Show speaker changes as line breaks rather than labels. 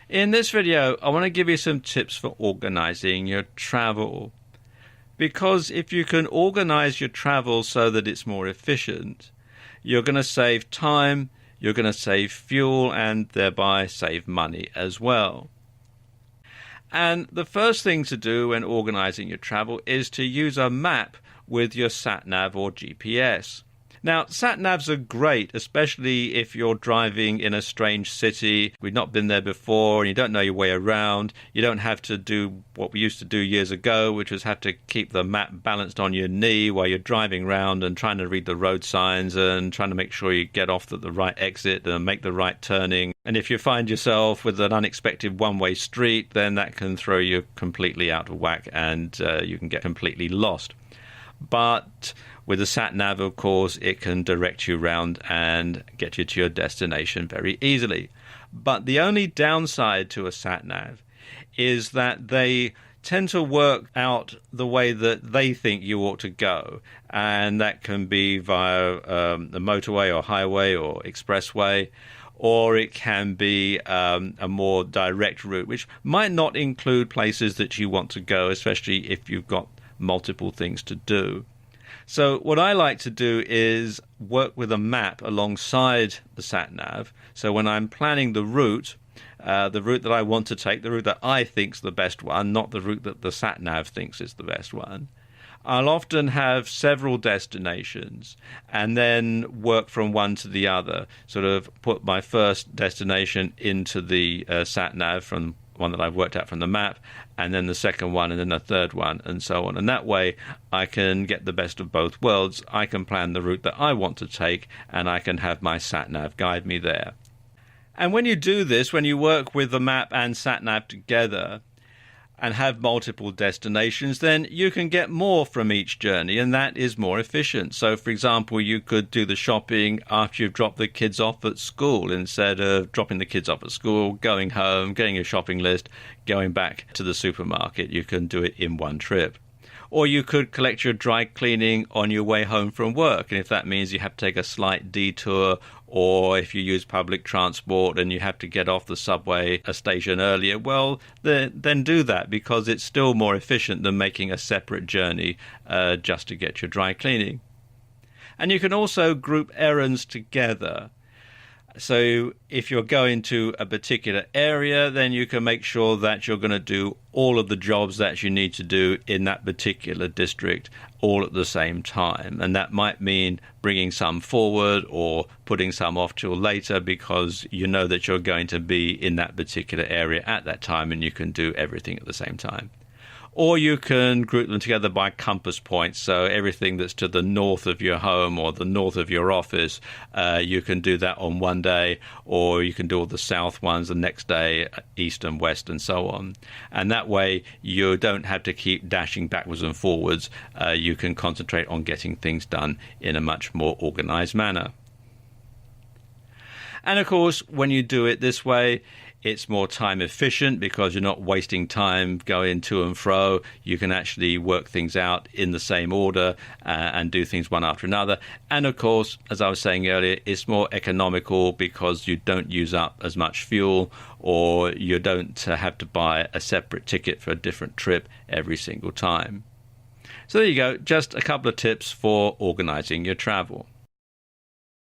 In this video, I want to give you some tips for organizing your travel. Because if you can organize your travel so that it's more efficient, you're going to save time, you're going to save fuel, and thereby save money as well. And the first thing to do when organizing your travel is to use a map with your sat-nav or GPS. Now, sat-navs are great, especially if you're driving in a strange city, we've not been there before, and you don't know your way around. You don't have to do what we used to do years ago, which was have to keep the map balanced on your knee while you're driving around and trying to read the road signs and trying to make sure you get off at the right exit and make the right turning. And if you find yourself with an unexpected one-way street, then that can throw you completely out of whack and you can get completely lost. But with the sat-nav, of course, it can direct you around and get you to your destination very easily. But the only downside to a sat-nav is that they tend to work out the way that they think you ought to go. And that can be via the motorway or highway or expressway, or it can be a more direct route, which might not include places that you want to go, especially if you've got multiple things to do. So what I like to do is work with a map alongside the sat-nav. So when I'm planning the route that I want to take, the route that I think's the best one, not the route that the sat-nav thinks is the best one, I'll often have several destinations and then work from one to the other, sort of put my first destination into the sat-nav from one that I've worked out from the map, and then the second one, and then the third one, and so on. And that way I can get the best of both worlds. I can plan the route that I want to take, and I can have my sat-nav guide me there. And when you do this, when you work with the map and sat-nav together and have multiple destinations, then you can get more from each journey, and that is more efficient. So, for example, you could do the shopping after you've dropped the kids off at school, instead of dropping the kids off at school, going home, getting your shopping list, going back to the supermarket. You can do it in one trip. Or you could collect your dry cleaning on your way home from work. And if that means you have to take a slight detour, or if you use public transport and you have to get off the subway a station earlier, well, then do that, because it's still more efficient than making a separate journey just to get your dry cleaning. And you can also group errands together. So if you're going to a particular area, then you can make sure that you're going to do all of the jobs that you need to do in that particular district all at the same time. And that might mean bringing some forward or putting some off till later, because you know that you're going to be in that particular area at that time and you can do everything at the same time. Or you can group them together by compass points. So everything that's to the north of your home or the north of your office, you can do that on one day, or you can do all the south ones the next day, east and west and so on. And that way you don't have to keep dashing backwards and forwards. You can concentrate on getting things done in a much more organized manner. And of course, when you do it this way, it's more time efficient because you're not wasting time going to and fro. You can actually work things out in the same order and do things one after another. And of course, as I was saying earlier, it's more economical because you don't use up as much fuel, or you don't have to buy a separate ticket for a different trip every single time. So there you go, just a couple of tips for organizing your travel.